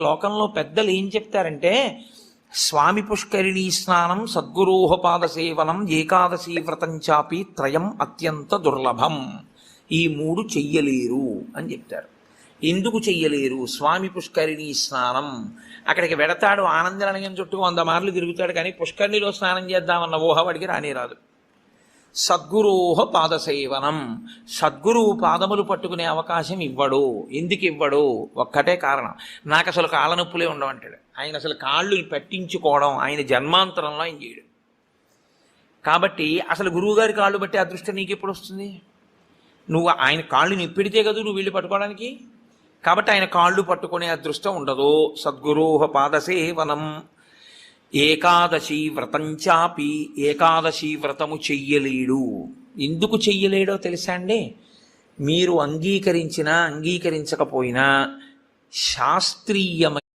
లోకంలో పెద్దలు ఏం చెప్తారంటే స్వామి పుష్కరిణీ స్నానం సద్గురోహ పాద సేవనం ఏకాదశి వ్రతం చాపి త్రయం అత్యంత దుర్లభం. ఈ మూడు చెయ్యలేరు అని చెప్తారు. ఎందుకు చెయ్యలేరు? స్వామి పుష్కరిణీ స్నానం అక్కడికి వెడతాడు, ఆనందనయం చుట్టూ 100 మార్లు తిరుగుతాడు, కానీ పుష్కరిణిలో స్నానం చేద్దామన్న ఊహ వాడికి రానేరాదు. సద్గురోహ పాదసేవనం, సద్గురువు పాదములు పట్టుకునే అవకాశం ఇవ్వడు. ఎందుకు ఇవ్వడు? ఒక్కటే కారణం, నాకు అసలు కాళ్ళ నొప్పులే ఉండవంటాడు. ఆయన అసలు కాళ్ళు పెట్టించుకోవడం ఆయన జన్మాంతరంలో ఆయన చేయడు. కాబట్టి అసలు గురువుగారి కాళ్ళు బట్టి అదృష్టం నీకు ఎప్పుడు వస్తుంది? నువ్వు ఆయన కాళ్ళు నిప్పిడితే కదా నువ్వు వీళ్ళు పట్టుకోవడానికి. కాబట్టి ఆయన కాళ్ళు పట్టుకునే అదృష్టం ఉండదు. సద్గురోహ పాదసేవనం ఏకాదశి వ్రతం చాపి, ఏకాదశి వ్రతము చెయ్యలేడు. ఎందుకు చెయ్యలేడో తెలుసా అండి? మీరు అంగీకరించినా అంగీకరించకపోయినా శాస్త్రీయమైన